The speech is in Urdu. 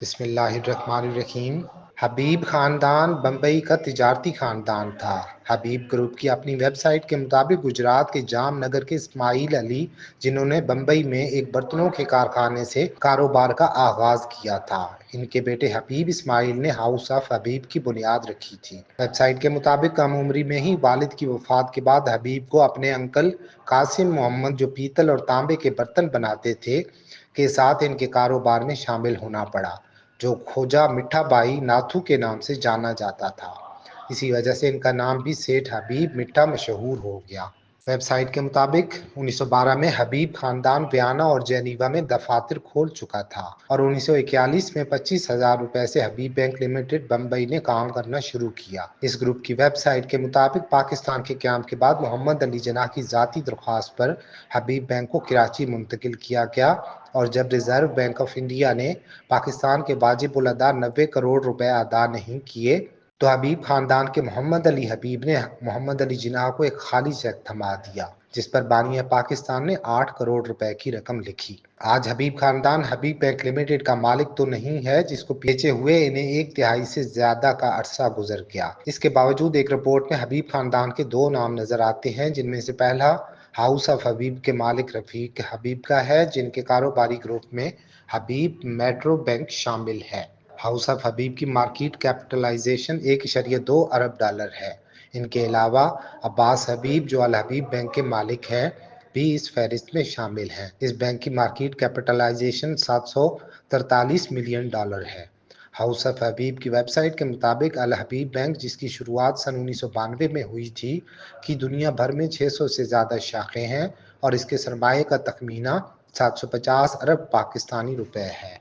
بسم اللہ الرحمن الرحیم۔ حبیب خاندان بمبئی کا تجارتی خاندان تھا۔ حبیب گروپ کی اپنی ویب سائٹ کے مطابق گجرات کے جام نگر کے اسماعیل علی، جنہوں نے بمبئی میں ایک برتنوں کے کارخانے سے کاروبار کا آغاز کیا تھا، ان کے بیٹے حبیب اسماعیل نے ہاؤس آف حبیب کی بنیاد رکھی تھی۔ ویب سائٹ کے مطابق کم عمری میں ہی والد کی وفات کے بعد حبیب کو اپنے انکل قاسم محمد، جو پیتل اور تانبے کے برتن بناتے تھے، کے ساتھ ان کے کاروبار میں شامل ہونا پڑا، جو کھوجا مٹھا بائی ناتھو کے نام سے جانا جاتا تھا۔ اسی وجہ سے ان کا نام بھی سیٹھ حبیب مٹھا مشہور ہو گیا۔ ویب سائٹ کے مطابق 1912 میں حبیب خاندان ویانا اور جنیوا میں دفاتر کھول چکا تھا، اور 1941 میں 25,000 روپے سے حبیب بینک لمیٹڈ بمبئی نے کام کرنا شروع کیا۔ اس گروپ کی ویب سائٹ کے مطابق پاکستان کے قیام کے بعد محمد علی جناح کی ذاتی درخواست پر حبیب بینک کو کراچی منتقل کیا گیا، اور جب ریزرو بینک آف انڈیا نے پاکستان کے واجب الادا 90 کروڑ روپے ادا نہیں کیے، تو حبیب خاندان کے محمد علی حبیب نے محمد علی جناح کو ایک خالی چیک تھما دیا، جس پر بانی پاکستان نے 8 کروڑ روپے کی رقم لکھی۔ آج حبیب خاندان حبیب بینک لمیٹڈ کا مالک تو نہیں ہے، جس کو بیچے ہوئے انہیں 1/3 سے زیادہ کا عرصہ گزر گیا۔ اس کے باوجود ایک رپورٹ میں حبیب خاندان کے 2 نام نظر آتے ہیں، جن میں سے پہلا ہاؤس آف حبیب کے مالک رفیق حبیب کا ہے، جن کے کاروباری گروپ میں حبیب میٹرو بینک شامل ہے۔ ہاؤس آف حبیب کی مارکیٹ کیپٹلائزیشن 1.2 ارب ڈالر ہے۔ ان کے علاوہ عباس حبیب، جو الحبیب بینک کے مالک ہیں، بھی اس فہرست میں شامل ہیں۔ اس بینک کی مارکیٹ کیپٹلائزیشن 743 ملین ڈالر ہے۔ ہاؤس آف حبیب کی ویب سائٹ کے مطابق الحبیب بینک، جس کی شروعات سن 1992 میں ہوئی تھی، کی دنیا بھر میں 600 سے زیادہ شاخیں ہیں، اور اس کے سرمایہ کا تخمینہ 750 ارب پاکستانی روپے ہے۔